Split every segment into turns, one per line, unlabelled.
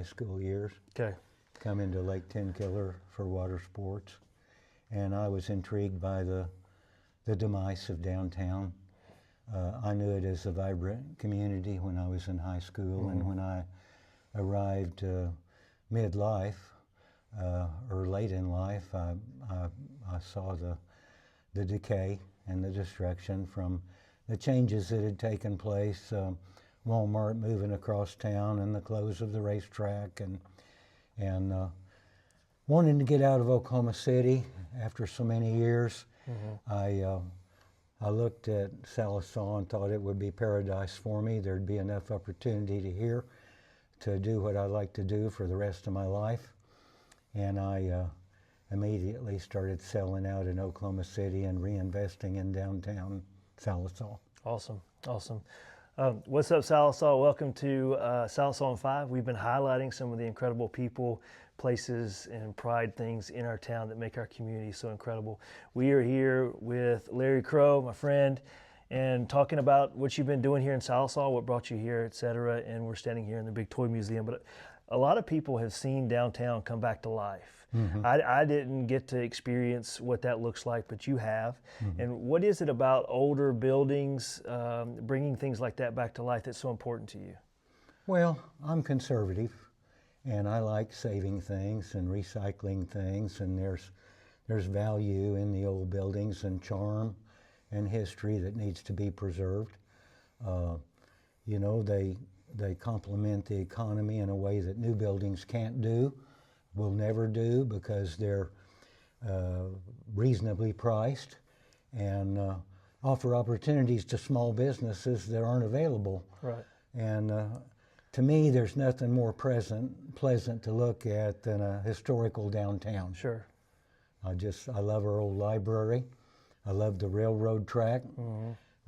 school years.
Okay.
Come into Lake Tenkiller for water sports. And I was intrigued by the demise of downtown. I knew it as a vibrant community when I was in high school, and when I arrived midlife or late in life, I saw the decay and the destruction from the changes that had taken place. Walmart moving across town and the close of the racetrack, and wanting to get out of Oklahoma City after so many years. I looked at Sallisaw and thought it would be paradise for me. There'd be enough opportunity here to do what I like to do for the rest of my life. And I immediately started selling out in Oklahoma City and reinvesting in downtown Sallisaw.
Awesome, awesome. What's up, Sallisaw? Welcome to Sallisaw on 5. We've been highlighting some of the incredible people, places, and pride things in our town that make our community so incredible. We are here with Larry Crowe, my friend, and talking about what you've been doing here in Sallisaw, what brought you here, etc. And we're standing here in the big toy museum. But a lot of people have seen downtown come back to life. I didn't get to experience what that looks like, but you have. And what is it about older buildings, bringing things like that back to life that's so important to you?
Well, I'm conservative, and I like saving things and recycling things, and there's value in the old buildings and charm and history that needs to be preserved. You know, they complement the economy in a way that new buildings can't do, will never do, because they're reasonably priced and offer opportunities to small businesses that aren't available.
Right.
And to me, there's nothing more pleasant to look at than a historical downtown.
Sure.
I love our old library. I love the railroad track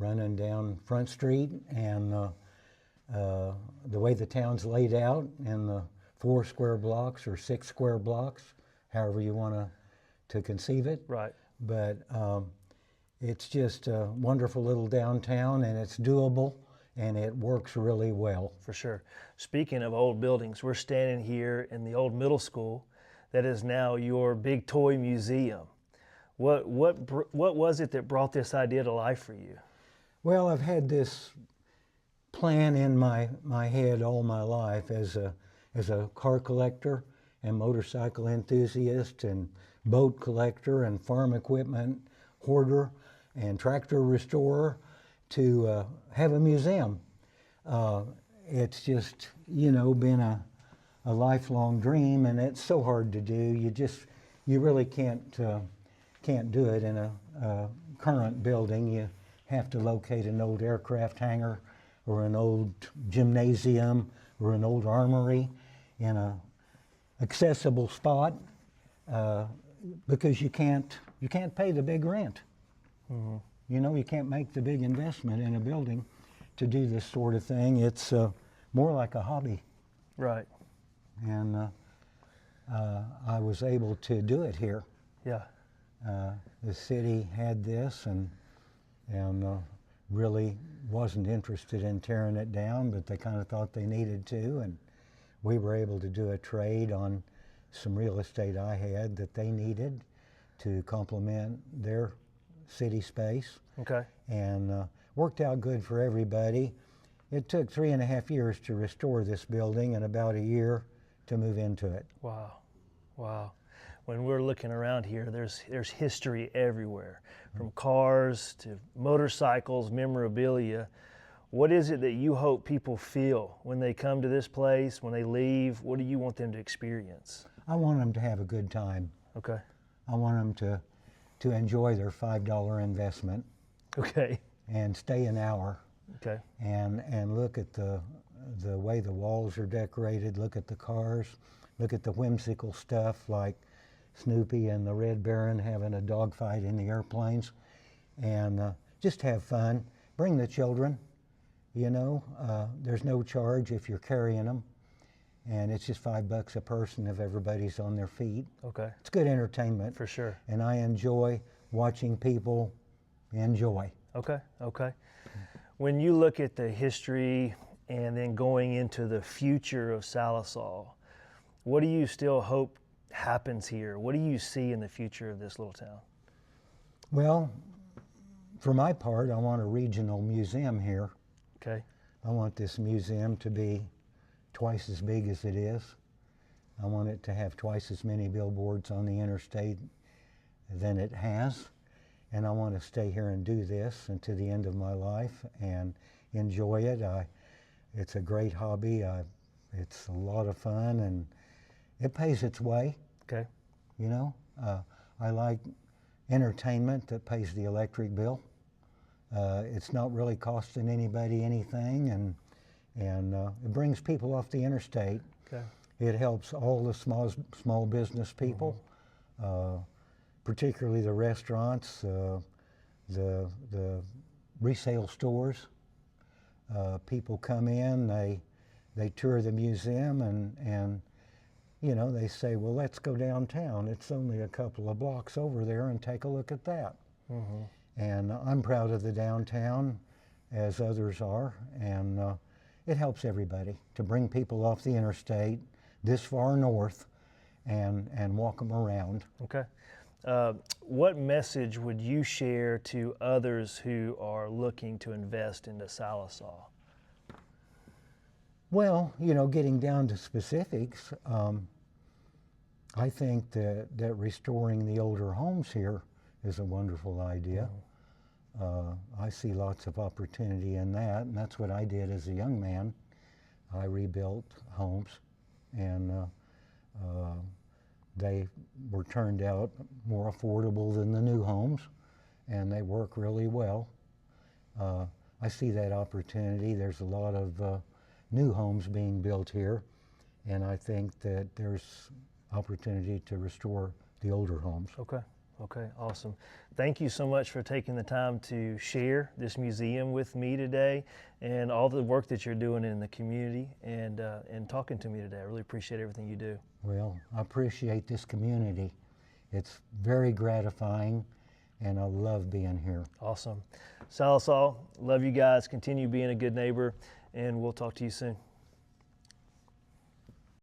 running down Front Street, and the way the town's laid out in the 4 square blocks or 6 square blocks, however you want to conceive it.
Right.
But it's just a wonderful little downtown, and it's doable, and it works really well.
For sure. Speaking of old buildings, we're standing here in the old middle school that is now your big toy museum. What was it that brought this idea to life for you?
Well, I've had this plan in my head all my life as a car collector and motorcycle enthusiast and boat collector and farm equipment hoarder and tractor restorer to have a museum. It's just, you know, been a lifelong dream, and it's so hard to do. You really can't do it in a current building. You have to locate an old aircraft hangar or an old gymnasium or an old armory in a accessible spot, because you can't pay the big rent. You know, you can't make the big investment in a building to do this sort of thing. It's more like a hobby.
Right.
And I was able to do it here.
Yeah.
The city had this and really wasn't interested in tearing it down, but they kind of thought they needed to, and we were able to do a trade on some real estate I had that they needed to complement their city space.
Okay.
And worked out good for everybody. It took 3.5 years to restore this building and about a year to move into it.
Wow, wow. When we're looking around here, there's history everywhere, from cars to motorcycles, memorabilia. What is it that you hope people feel when they come to this place, when they leave? What do you want them to experience?
I want them to have a good time.
Okay.
I want them to enjoy their $5 investment.
Okay.
And stay an hour.
Okay.
And look at the way the walls are decorated, look at the cars, look at the whimsical stuff like Snoopy and the Red Baron having a dogfight in the airplanes, and just have fun. Bring the children, you know. There's no charge if you're carrying them, and it's just $5 a person if everybody's on their feet.
Okay.
It's good entertainment.
For sure.
And I enjoy watching people enjoy.
Okay, okay. When you look at the history and then going into the future of Sallisaw, What do you still hope happens here? What do you see in the future of this little town?
Well, for my part, I want a regional museum here.
Okay.
I want this museum to be twice as big as it is. I want it to have twice as many billboards on the interstate than it has. And I want to stay here and do this until the end of my life and enjoy it. It's a great hobby. It's a lot of fun, and it pays its way.
Okay.
You know, I like entertainment that pays the electric bill. It's not really costing anybody anything, and it brings people off the interstate.
Okay.
It helps all the small business people, particularly the restaurants, the resale stores. People come in, they tour the museum, and you know, they say, well, let's go downtown. It's only a couple of blocks over there, and take a look at that. And I'm proud of the downtown, as others are, and it helps everybody to bring people off the interstate this far north and walk them around.
Okay. What message would you share to others who are looking to invest into Sallisaw?
Well, you know, getting down to specifics, I think that restoring the older homes here is a wonderful idea. I see lots of opportunity in that, and that's what I did as a young man. I rebuilt homes, and they were turned out more affordable than the new homes, and they work really well. I see that opportunity. There's a lot of new homes being built here, and I think that there's opportunity to restore the older homes.
Okay. Okay, awesome. Thank you so much for taking the time to share this museum with me today and all the work that you're doing in the community and talking to me today. I really appreciate everything you do.
Well, I appreciate this community. It's very gratifying, and I love being here.
Awesome. Sallisaw, love you guys. Continue being a good neighbor, and we'll talk to you soon.